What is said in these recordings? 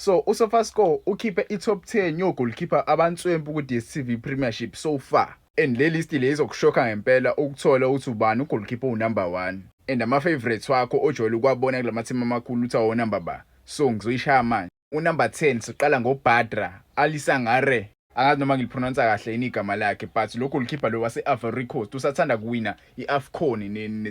So uSofaScore ukhiphe i-top 10 yo-goalkeeper abantswempu ku-DStv Premiership so far. And le list le izokushokha ngempela ukuthola ukuthi ubani ugoalkeeper number 1. And ama-favorites wakho ojwayele ukwabona kulamathimi amakhulu uthi awo number ba. So ngizoyishaya manje. Unumber 10 siqala ngoBadra Alisangare. Angazi noma ngilipronounce kahle yini igama lakhe, but lo goalkeeper lo wase-Ivory Coast usathanda kuwina i-AFCON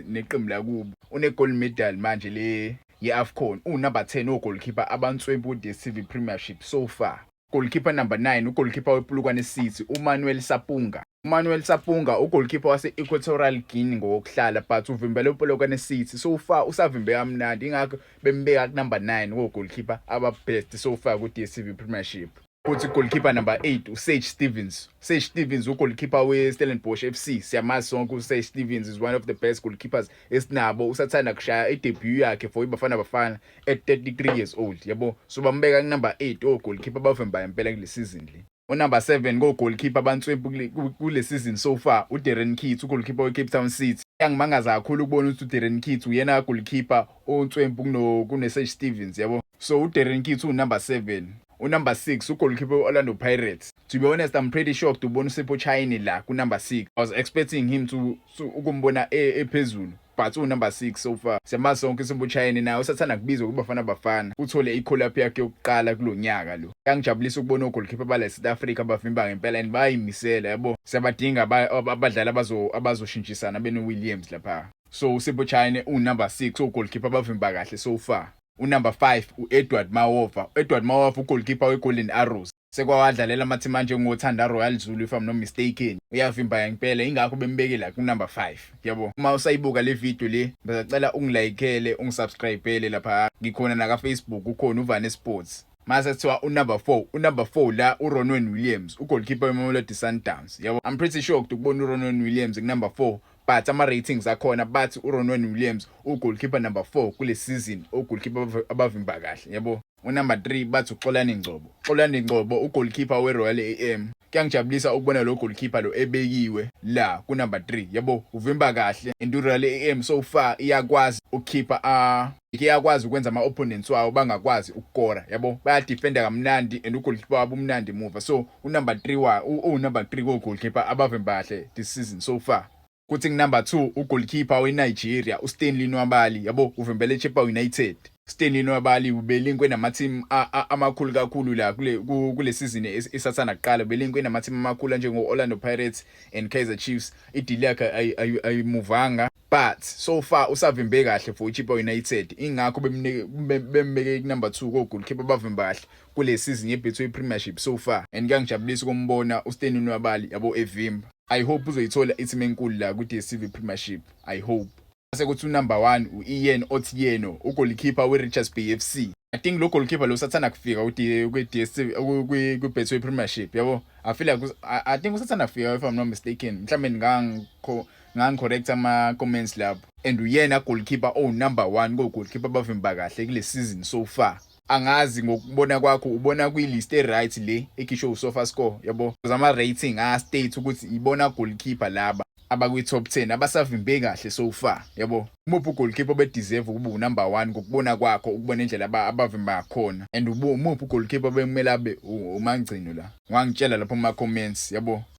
neqembu lakubo. Une-gold medal manje le ye-AFCON. Number 10 ogoalkeeper abantswempu ku-DStv Premiership so far. Goalkeeper number 9 ugoalkeeper wePolokwane City uManuel Sapunga. uManuel Sapunga ugoalkeeper wase-Equatorial Guinea ngokuhlala, but uvimbele uPolokwane City so far usavimbe kamnandi, ingakho bembeka ku-number 9 wogoalkeeper aba-best so far ku-DStv Premiership. Futhi goalkeeper number 8 uSage Stevens. Sage Stevens ugoalkeeper weStellenbosch FC. Siyamazi sonke uSage Stevens is one of the best goalkeepers esinabo. Usathanda kushaya idebut yakhe for iBafana Bafana at 33 years old, yabo. So bambeka ku-number 8 ogoalkeeper bavimba impela kule season le. Number 7 goalkeeper abantswempu kule season so far uDarren Keats ugoalkeeper weCape Town City. Yangimangaza kakhulu ukubona ukuthi uDarren Keats uyena goalkeeper ontswempu kuneSage Stevens, yabo. So uDarren Keats number 7. Number 6 ugoalkeeper Orlando Pirates. To be honest, I'm pretty shocked to ubona uSipho Chayini la ku-number 6. I was expecting him to ukumbona ephezulu, but number 6 so far. Siyamazi sonke uSipho Chayini naye usathanda kubizwa kuBafana Bafana. Uthole i-call-up yakhe yokuqala kulo nyaka lo. Yangijabulisa ukubona ogoalkeeper bala South Africa bavimba ngempela and bayimisela, yabo. Siyabadinga abadlali abazoshintshisana beno-Williams lapha. So uSipho Chayini number 6 ogoalkeeper bavimba kahle so far. Number 5 uEdward Mawova. Edward Mawova ugoalkeeper weGolden Arrows. Sekwawadlalela amathimi manje ngoThanda Royal Zulu if I'm not mistaken. Uyavimba ngempela, ingakho bembeke la ku-number 5, yabo. Uma usayibuka le video le, ngicela ungilayikele, ungisubscribele lapha. Ngikhona na Facebook, ukhona uVane Sports. Mase kuthiwa number 4. Number 4 la uRonwen Williams, ugoalkeeper weMamelodi Sundowns, yabo. I'm pretty shocked ukubona uRonwen Williams ku-number 4. But ama-ratings akhona, but uRonwen Williams ugoalkeeper number 4 kule season ogoalkeeper abavimba kahle, yabo. Number 3 bathi uXolani Ngcobo. uXolani Ngcobo ugoalkeeper weRoyal AM. Kuyangijabulisa ukubona lo goalkeeper lo ebekiwe la ku-number 3, yabo. Uvimba kahle and uRoyal AM so far iyakwazi ukukhipha iyakwazi ukwenza ama-opponents wawo bangakwazi ukukora, yabo. Bayadefenda kamnandi and ugoalkeeper wabo umnandi muva. So number 3 number 3 goalkeeper abavimba kahle this season so far. Kuthi number 2 ugoalkeeper weNigeria uStanley Nwabali, yabo. Uvimbele eChippa United. Stanley Nwabali ubelinkwe namathimi amakhulu kakhulu la kule season esathana kuqala. Ubelinkwe namathimi amakhulu njengo-Orlando Pirates and Kaizer Chiefs. Ideal yakhe ayimuvanga, but so far usavimbe kahle for iChippa United, ingakho bembeke ku-number 2 kogoalkeeper bavimba kahle kule season yeBetway Premiership so far. And kuyangijabulisa ukumbona uStanley Nwabali, yabo, evimba. I hope uzoyithola iteam enkulu la ku-DStv Premiership, I hope. Sekuthi number 1 uIan Otieno ugoalkeeper weRichards Bay FC. I think lo goalkeeper lo sathanda kufika ku-DStv ku-Betway Premiership, yabo. I think usathanda kufika if I'm not mistaken. Mhlawumbe ngangicorrect ama-comments lapho. And uyena goalkeeper number 1 goalkeeper bavimba kahle kule season so far. Angazi ngokubona kwakho ubona kwi-list right le ekhisho uSofaScore, yabo. Ama-rating state ukuthi ibona goalkeeper laba abakwi-top 10 abasavimbe kahle so far, yabo. Umuphi ugoalkeeper bedeserve ukuba number 1 ngokubona kwakho, ukubona indlela abavimba khona, and umuphi ugoalkeeper bekumele abe uMangcino la. Wangitshela lapho kuma-comments, yabo.